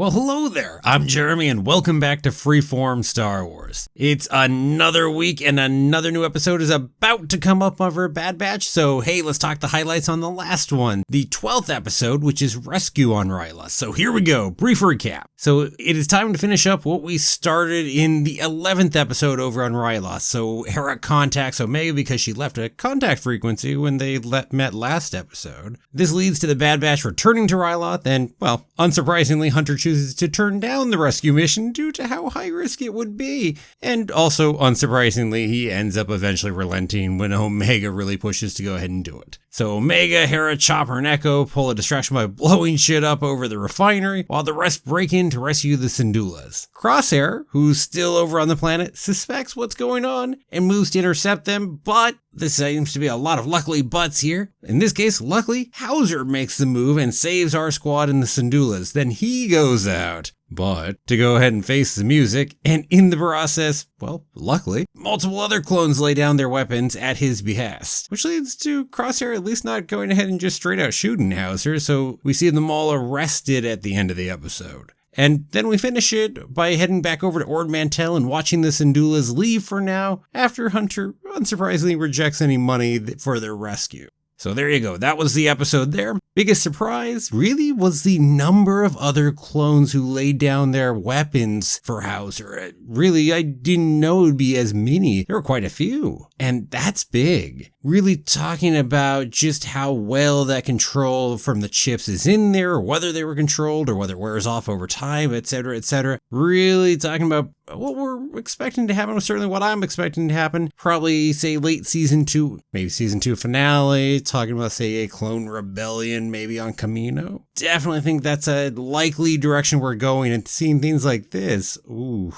Well, hello there. I'm Jeremy and welcome back to Freeform Star Wars. It's another week and another new episode is about to come up over Bad Batch, so hey, let's talk the highlights on the last one, the 12th episode, which is Rescue on Ryla. So here we go, brief recap. So it is time to finish up what we started in the 11th episode over on Ryla. So Hera contacts Omega because she left a contact frequency when they met last episode. This leads to the Bad Batch returning to Ryla, then, well, unsurprisingly, Hunter chooses to turn down the rescue mission due to how high risk it would be. And also, unsurprisingly, he ends up eventually relenting when Omega really pushes to go ahead and do it. So Omega, Hera, Chopper, and Echo pull a distraction by blowing shit up over the refinery, while the rest break in to rescue the Syndulas. Crosshair, who's still over on the planet, suspects what's going on and moves to intercept them, but this seems to be a lot of luckily buts here. In this case, luckily, Hauser makes the move and saves our squad and the Syndulas. Then he goes out, but to go ahead and face the music, and in the process, well, luckily, multiple other clones lay down their weapons at his behest, which leads to Crosshair at least not going ahead and just straight out shooting Hauser, so we see them all arrested at the end of the episode. And then we finish it by heading back over to Ord Mantell and watching the Syndulas leave for now, after Hunter unsurprisingly rejects any money for their rescue. So there you go, that was the episode there. Biggest surprise really was the number of other clones who laid down their weapons for Hauser. Really, I didn't know it would be as many. There were quite a few. And that's big. Really talking about just how well that control from the chips is in there, or whether they were controlled, or whether it wears off over time, etc., etc. Really talking about what we're expecting to happen, certainly what I'm expecting to happen. Probably, say, late season 2, maybe season 2 finale, talking about, say, a clone rebellion, maybe on Camino. Definitely think that's a likely direction we're going, and seeing things like this, these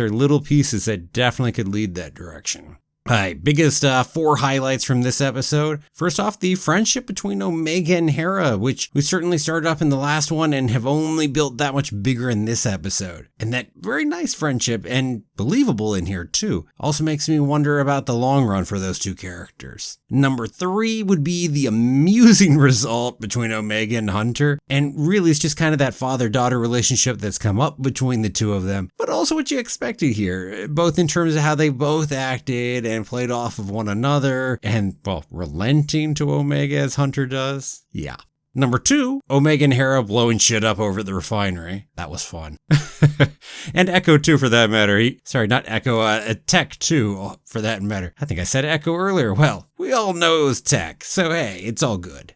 are little pieces that definitely could lead that direction. Alright, biggest 4 highlights from this episode. First off, the friendship between Omega and Hera, which we certainly started up in the last one and have only built that much bigger in this episode. And that very nice friendship, and believable in here too, also makes me wonder about the long run for those two characters. Number 3 would be the amusing result between Omega and Hunter, and really it's just kind of that father-daughter relationship that's come up between the two of them, but also what you expected here, both in terms of how they both acted and played off of one another, and, well, relenting to Omega as Hunter does. Yeah. Number 2, Omega and Hera blowing shit up over the refinery. That was fun. And Echo too, for that matter. Sorry, not Echo, Tech too, for that matter. I think I said Echo earlier. Well, we all know it was Tech, so hey, it's all good.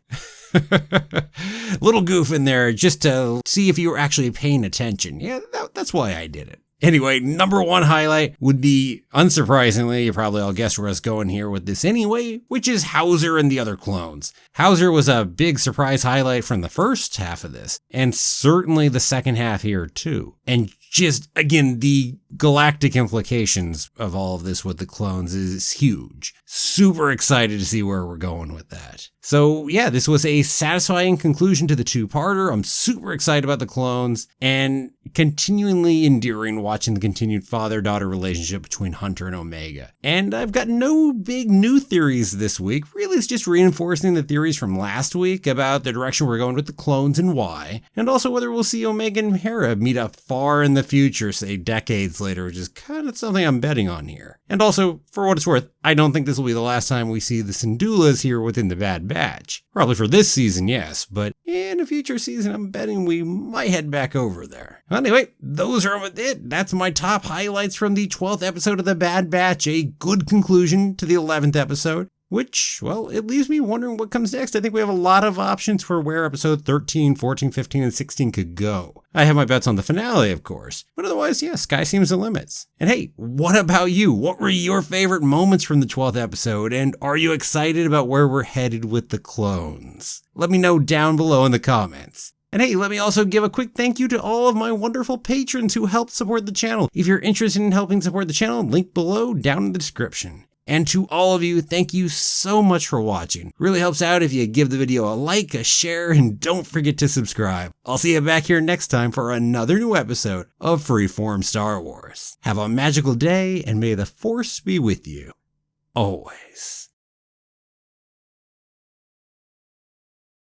Little goof in there just to see if you were actually paying attention. Yeah, that's why I did it. Anyway, number 1 highlight would be, unsurprisingly, you probably all guessed where I was going here with this anyway, which is Hauser and the other clones. Hauser was a big surprise highlight from the first half of this, and certainly the second half here too. And just, again, the galactic implications of all of this with the clones is huge. Super excited to see where we're going with that. So yeah, this was a satisfying conclusion to the 2-parter. I'm super excited about the clones, and continually endearing watching the continued father-daughter relationship between Hunter and Omega. And I've got no big new theories this week. Really, it's just reinforcing the theories from last week about the direction we're going with the clones and why, and also whether we'll see Omega and Hera meet up far in the future, say decades later, which is kind of something I'm betting on here. And also, for what it's worth, I don't think this will be the last time we see the Syndulas here within the Bad Batch. Probably for this season, yes, but in a future season, I'm betting we might head back over there. Anyway, those are it. That's my top highlights from the 12th episode of the Bad Batch, a good conclusion to the 11th episode. Which, well, it leaves me wondering what comes next. I think we have a lot of options for where episode 13, 14, 15, and 16 could go. I have my bets on the finale, of course. But otherwise, yeah, sky seems the limits. And hey, what about you? What were your favorite moments from the 12th episode? And are you excited about where we're headed with the clones? Let me know down below in the comments. And hey, let me also give a quick thank you to all of my wonderful patrons who help support the channel. If you're interested in helping support the channel, link below down in the description. And to all of you, thank you so much for watching. Really helps out if you give the video a like, a share, and don't forget to subscribe. I'll see you back here next time for another new episode of Freeform Star Wars. Have a magical day, and may the Force be with you. Always.